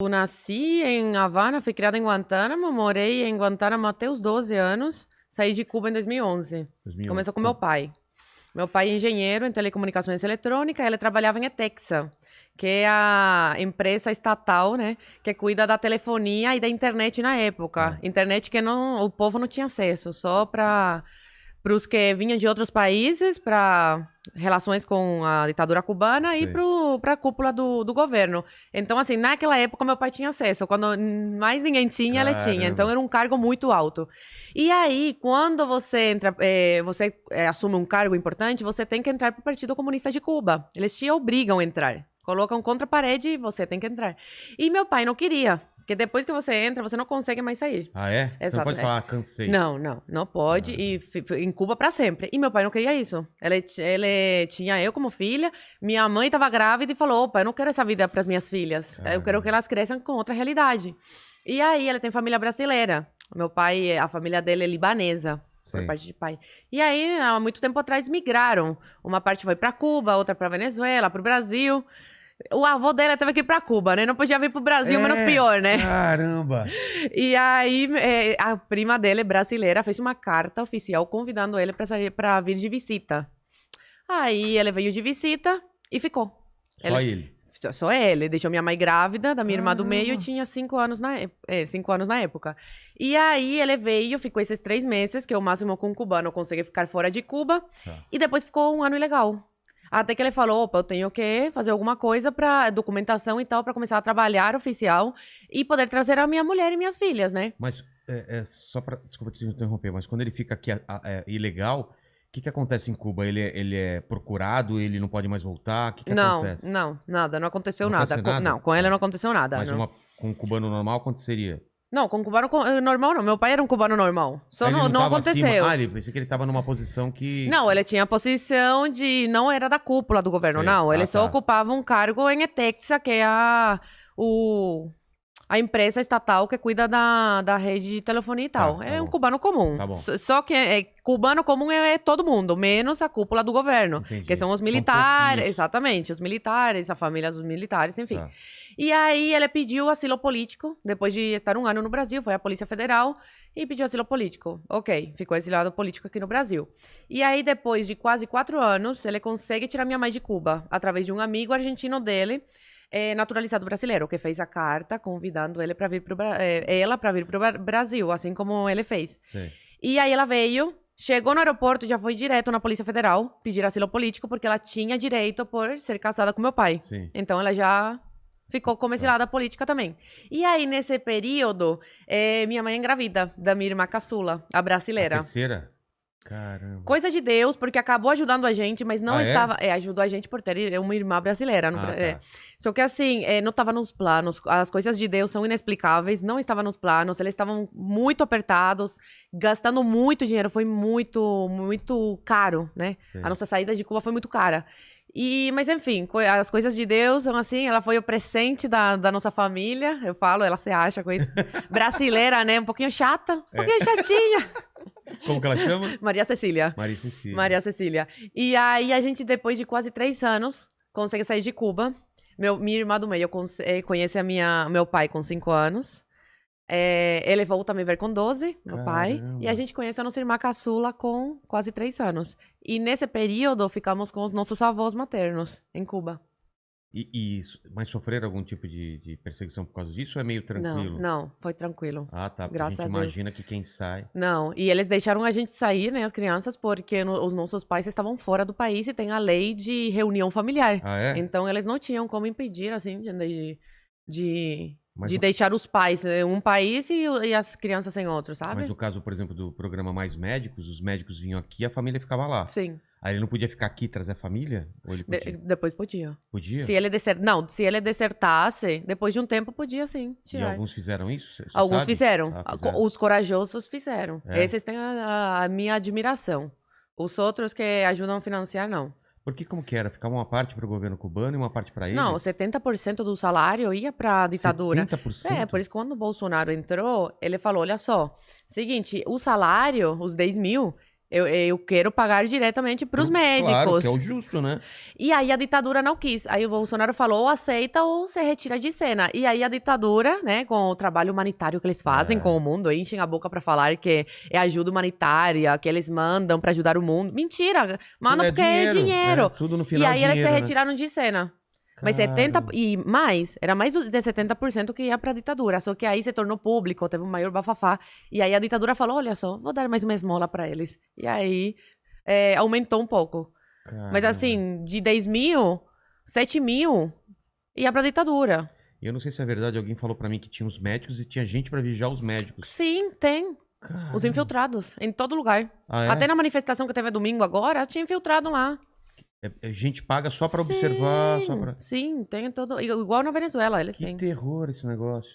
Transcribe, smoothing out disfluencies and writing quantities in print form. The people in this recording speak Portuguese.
Eu nasci em Havana, fui criada em Guantánamo, morei em Guantánamo até os 12 anos, saí de Cuba em 2011. 2011. Começou com meu pai. Meu pai é engenheiro em telecomunicações eletrônicas, ele trabalhava em ETEXA, que é a empresa estatal, né, que cuida da telefonia e da internet na época. Internet que o povo não tinha acesso, só para os que vinham de outros países, para relações com a ditadura cubana e para a cúpula do governo. Então, assim, naquela época meu pai tinha acesso. Quando mais ninguém tinha, ele tinha. Então, era um cargo muito alto. E aí, quando você entra, assume um cargo importante, você tem que entrar para o Partido Comunista de Cuba. Eles te obrigam a entrar. Colocam contra a parede e você tem que entrar. E meu pai não queria. Porque depois que você entra, você não consegue mais sair. Ah, é? Exato, você não pode falar, cansei. Não pode. E em Cuba para sempre. E meu pai não queria isso. Ele tinha eu como filha, minha mãe estava grávida e falou: opa, eu não quero essa vida para as minhas filhas. Eu quero que elas cresçam com outra realidade. E aí, ele tem família brasileira. Meu pai, a família dele é libanesa. Por parte de pai. E aí, há muito tempo atrás, migraram. Uma parte foi para Cuba, outra para Venezuela, para o Brasil. O avô dela teve que ir pra Cuba, né? Não podia vir pro Brasil, menos pior, né? Caramba! E aí, a prima dele, brasileira, fez uma carta oficial convidando ele pra vir de visita. Aí, ele veio de visita e ficou. Só ele. Deixou minha mãe grávida, da minha irmã do meio, e tinha 5 anos na época. E aí, ele veio, ficou esses 3 meses, que é o máximo que um cubano consegue ficar fora de Cuba. E depois ficou 1 ano ilegal. Até que ele falou, opa, eu tenho que fazer alguma coisa para documentação e tal, para começar a trabalhar oficial e poder trazer a minha mulher e minhas filhas, né? Mas, só para... Desculpa te interromper, mas quando ele fica aqui ilegal, o que acontece em Cuba? Ele é procurado, ele não pode mais voltar? O que acontece? Não, nada, não aconteceu não nada. nada. Com ele não aconteceu nada. Mas não. com um cubano normal aconteceria? Não, com um cubano normal não. Meu pai era um cubano normal. Só não aconteceu. Ele pensei que ele tava numa posição que... Não, ele tinha a posição de... Não era da cúpula do governo, não. Ele só ocupava um cargo em ETEXA, que é a empresa estatal que cuida da rede de telefonia e tal. É um cubano comum. Tá bom. Só que cubano comum é todo mundo, menos a cúpula do governo. Entendi. Que são os militares. Exatamente, os militares, a família dos militares, enfim. E aí ele pediu asilo político, depois de estar 1 ano no Brasil, foi à Polícia Federal e pediu asilo político. Ok, ficou exilado político aqui no Brasil. E aí, depois de quase 4 anos, ele consegue tirar minha mãe de Cuba, através de um amigo argentino dele, naturalizado brasileiro, que fez a carta convidando ele para vir pro Brasil, assim como ele fez. Sim. E aí ela veio, chegou no aeroporto, já foi direto na Polícia Federal pedir asilo político, porque ela tinha direito por ser casada com meu pai. Sim. Então ela já ficou como exilada política também. E aí, nesse período, minha mãe engravida da minha irmã caçula, a brasileira. A terceira? Caramba. Coisa de Deus, porque acabou ajudando a gente, mas não estava... ajudou a gente por ter uma irmã brasileira. Só que assim, não estava nos planos. As coisas de Deus são inexplicáveis, não estava nos planos. Eles estavam muito apertados, gastando muito dinheiro. Foi muito, muito caro, né? Sim. A nossa saída de Cuba foi muito cara. Mas enfim, as coisas de Deus são assim, ela foi o presente da nossa família, eu falo, ela se acha com isso, brasileira, né, um pouquinho chata, um pouquinho chatinha. Como que ela chama? Maria Cecília. Maria Cecília. E aí a gente, depois de quase 3 anos, consegue sair de Cuba. Minha irmã do meio conhece meu pai com 5 anos. Ele volta a me ver com 12, meu pai. E a gente conhece a nossa irmã caçula com quase 3 anos. E nesse período, ficamos com os nossos avós maternos, em Cuba. Mas sofreram algum tipo de perseguição por causa disso ou é meio tranquilo? Não, foi tranquilo. Ah, tá. Graças a Deus. Imagina que quem sai... Não, e eles deixaram a gente sair, né, as crianças, porque os nossos pais estavam fora do país e tem a lei de reunião familiar. Ah, é? Então, eles não tinham como impedir, assim, de deixar os pais em um país e as crianças em outro, sabe? Mas no caso, por exemplo, do programa Mais Médicos, os médicos vinham aqui e a família ficava lá. Sim. Aí ele não podia ficar aqui e trazer a família? Ou ele podia? Depois podia. Podia? Se ele desertasse, depois de um tempo podia sim tirar. E alguns fizeram isso? Você alguns sabe? fizeram. Fizeram. Os corajosos fizeram. Esses têm a minha admiração. Os outros que ajudam a financiar, não. Porque como que era? Ficava uma parte para o governo cubano e uma parte para eles? Não, 70% do salário ia para a ditadura. 70%? Por isso que quando o Bolsonaro entrou, ele falou, olha só, seguinte, o salário, os 10 mil, Eu quero pagar diretamente para os médicos. Claro, que é o justo, né? E aí a ditadura não quis. Aí o Bolsonaro falou, ou aceita ou se retira de cena. E aí a ditadura, né, com o trabalho humanitário que eles fazem com o mundo, enchem a boca pra falar que é ajuda humanitária, que eles mandam pra ajudar o mundo. Mentira! Mandam porque é dinheiro. Tudo no final e aí dinheiro, eles se né? retiraram de cena. Mas 70%, e mais, era mais de 70% que ia pra ditadura. Só que aí se tornou público, teve um maior bafafá. E aí a ditadura falou, olha só, vou dar mais uma esmola pra eles. E aí aumentou um pouco. Caramba. Mas assim, de 10 mil, 7 mil ia pra ditadura. E eu não sei se é verdade, alguém falou pra mim que tinha os médicos e tinha gente pra vigiar os médicos. Sim, tem. Caramba. Os infiltrados, em todo lugar. Ah, é? Até na manifestação que teve domingo agora, tinha infiltrado lá. Gente paga só pra observar, só pra... Sim, tem todo... Igual na Venezuela, eles têm. Que terror esse negócio.